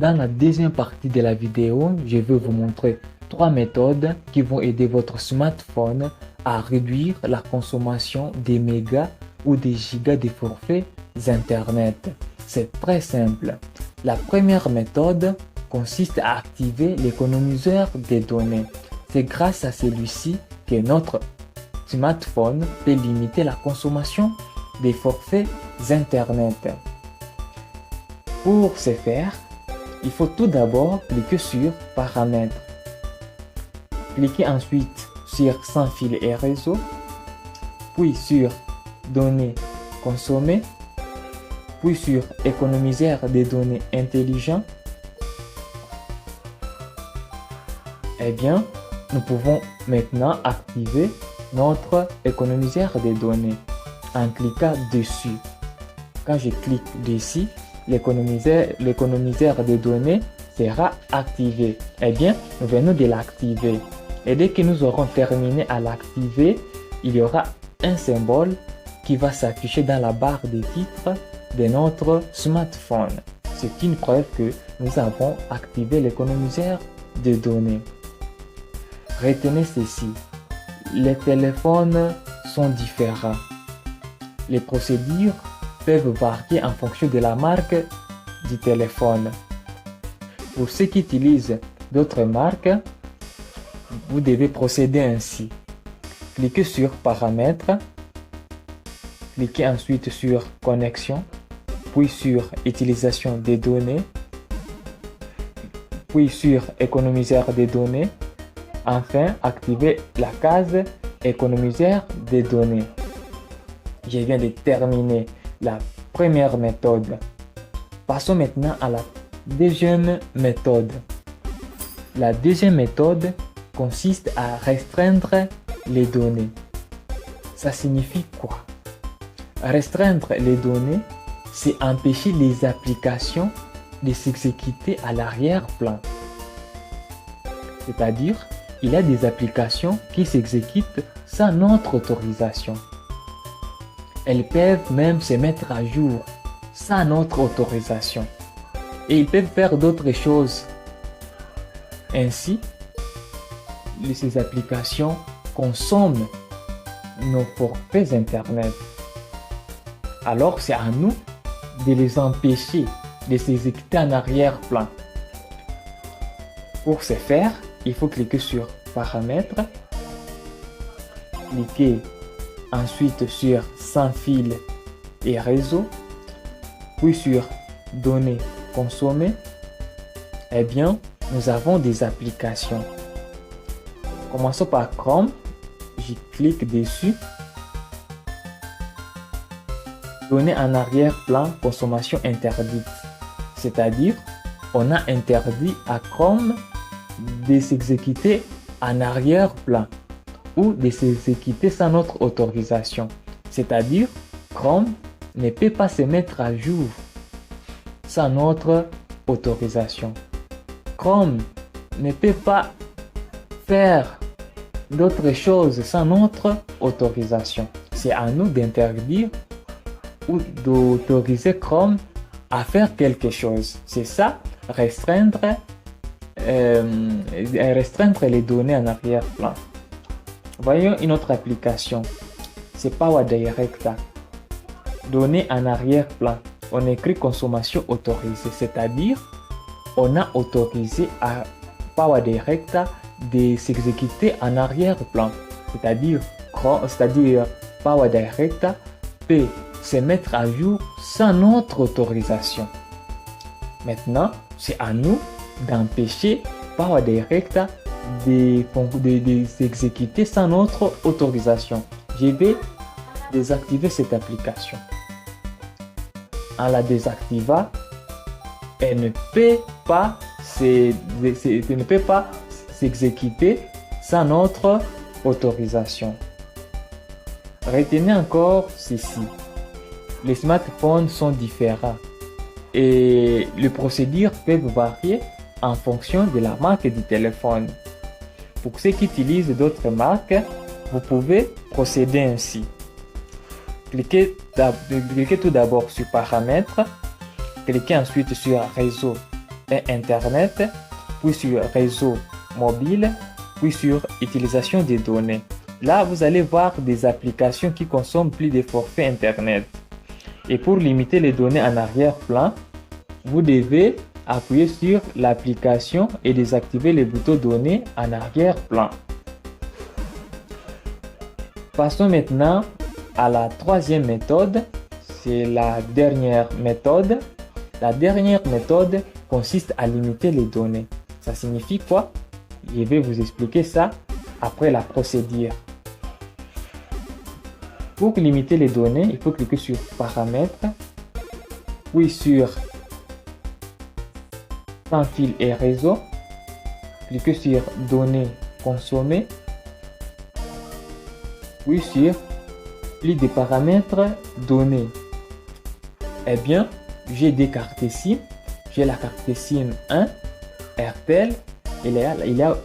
Dans la deuxième partie de la vidéo, je vais vous montrer 3 méthodes qui vont aider votre smartphone à réduire la consommation des mégas ou des gigas de forfaits Internet. C'est très simple. La première méthode consiste à activer l'économiseur des données. C'est grâce à celui-ci que notre smartphone peut limiter la consommation des forfaits Internet. Pour ce faire, il faut tout d'abord cliquer sur Paramètres. Cliquez ensuite sur Sans fil et réseau, puis sur Données consommées, puis sur Économiseur des données intelligents. Eh bien, nous pouvons maintenant activer notre économiseur des données en cliquant dessus. Quand je clique dessus, l'économiseur des données sera activé. Eh bien, nous venons de l'activer. Et dès que nous aurons terminé à l'activer, il y aura un symbole qui va s'afficher dans la barre des titres de notre smartphone. C'est une preuve que nous avons activé l'économiseur de données. Retenez ceci, les téléphones sont différents. Les procédures peuvent varier en fonction de la marque du téléphone. Pour ceux qui utilisent d'autres marques, vous devez procéder ainsi. Cliquez sur Paramètres, cliquez ensuite sur Connexion, puis sur Utilisation des données, puis sur Économiseur des données. Enfin, activez la case Économiseur des données. Je viens de terminer la première méthode. Passons maintenant à la deuxième méthode. La deuxième méthode consiste à restreindre les données. Ça signifie quoi? Restreindre les données, c'est empêcher les applications de s'exécuter à l'arrière-plan. C'est-à-dire, il y a des applications qui s'exécutent sans notre autorisation. Elles peuvent même se mettre à jour sans notre autorisation. Et ils peuvent faire d'autres choses. Ainsi, ces applications consomment nos forfaits Internet. Alors, c'est à nous de les empêcher de s'exécuter en arrière-plan. Pour ce faire, il faut cliquer sur Paramètres, cliquer ensuite sur Sans fil et réseau, puis sur Données consommées. Eh bien, nous avons des applications. Commençons par Chrome. Je clique dessus. Données en arrière-plan, consommation interdite. C'est-à-dire, on a interdit à Chrome de s'exécuter en arrière-plan ou de s'exécuter sans notre autorisation. C'est-à-dire, Chrome ne peut pas se mettre à jour sans notre autorisation. Chrome ne peut pas faire d'autres choses sans notre autorisation. C'est à nous d'interdire ou d'autoriser Chrome à faire quelque chose. C'est ça, restreindre les données en arrière-plan. Voyons une autre application. C'est PowerDirecta. Données en arrière-plan. On écrit consommation autorisée, c'est-à-dire on a autorisé à PowerDirecta de s'exécuter en arrière-plan. C'est-à-dire PowerDirecta peut se mettre à jour sans notre autorisation. Maintenant, c'est à nous d'empêcher PowerDirecta de s'exécuter sans notre autorisation. Je vais désactiver cette application. En la désactivant, elle ne peut pas s'exécuter sans notre autorisation. Retenez encore ceci. Les smartphones sont différents et les procédures peuvent varier en fonction de la marque du téléphone. Pour ceux qui utilisent d'autres marques, vous pouvez procéder ainsi. Cliquez tout d'abord sur Paramètres, cliquez ensuite sur Réseau Internet, puis sur réseau mobile, puis sur utilisation des données. Là, vous allez voir des applications qui consomment plus de forfaits Internet. Et pour limiter les données en arrière-plan, vous devez appuyer sur l'application et désactiver les boutons données en arrière-plan. Passons maintenant à la troisième méthode. C'est la dernière méthode. La dernière méthode consiste à limiter les données. Ça signifie quoi? Je vais vous expliquer ça après la procédure. Pour limiter les données, il faut cliquer sur Paramètres, puis sur Sans fil et réseau, cliquez sur Données consommées, puis sur Plus de paramètres données. Eh bien, j'ai des cartes SIM. J'ai la carte SIM 1, Airtel, et il y a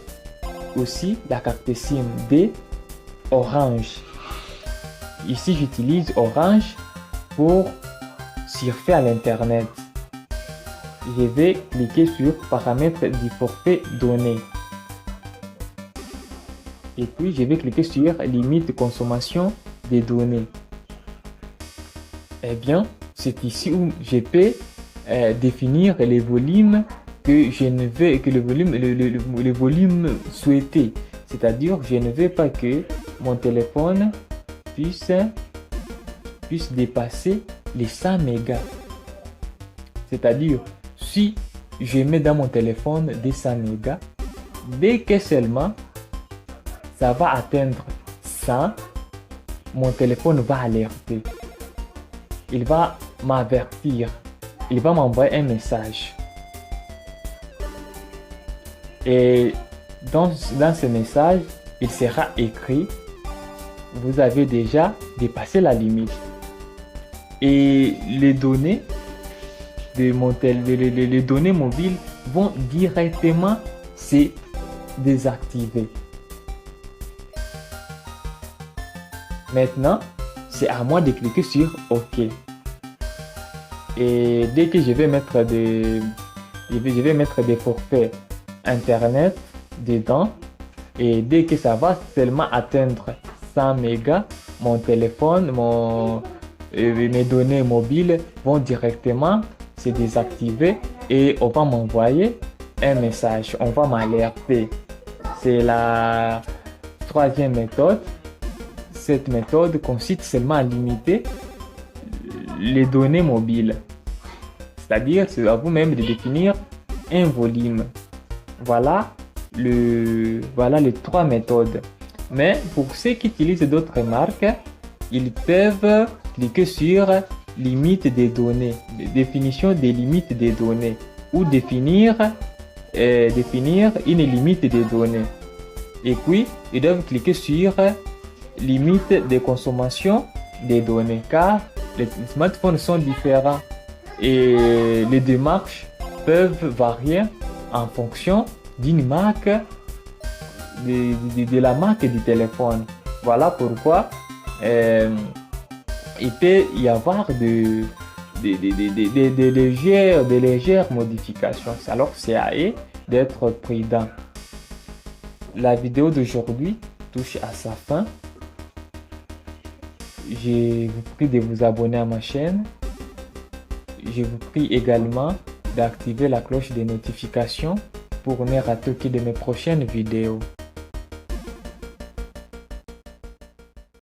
aussi la carte SIM D, Orange. Ici, j'utilise Orange pour surfer à l'Internet. Je vais cliquer sur Paramètres du forfait donné. Et puis, je vais cliquer sur Limite de consommation des données. Eh bien, c'est ici où je peux définir les volumes que je ne veux que le volume souhaité. C'est-à-dire, je ne veux pas que mon téléphone puisse dépasser les 100 mégas. C'est-à-dire, si je mets dans mon téléphone des 100 mégas, dès que seulement ça va atteindre 100, mon téléphone va alerter. Il va m'avertir. Il va m'envoyer un message. Et dans ce message, il sera écrit: vous avez déjà dépassé la limite. Et les données de les données mobiles vont directement se désactiver. Maintenant, c'est à moi de cliquer sur OK. Et dès que je vais mettre des forfaits Internet dedans, et dès que ça va seulement atteindre 100 mégas, mon téléphone, mes données mobiles vont directement se désactiver et on va m'envoyer un message, on va m'alerter. C'est la troisième méthode. Cette méthode consiste seulement à limiter les données mobiles. C'est-à-dire, c'est à vous-même de définir un volume. Voilà les trois méthodes. Mais pour ceux qui utilisent d'autres marques, ils peuvent cliquer sur limite des données, définition des limites des données, ou définir une limite des données. Et puis, ils doivent cliquer sur limite de consommation des données, car les smartphones sont différents et les démarches peuvent varier en fonction d'une marque, de la marque du téléphone. Voilà pourquoi il peut y avoir de légères modifications. Alors c'est à eux d'être prudent. La vidéo d'aujourd'hui touche à sa fin. Je vous prie de vous abonner à ma chaîne. Je vous prie également d'activer la cloche des notifications pour ne rater aucune de mes prochaines vidéos.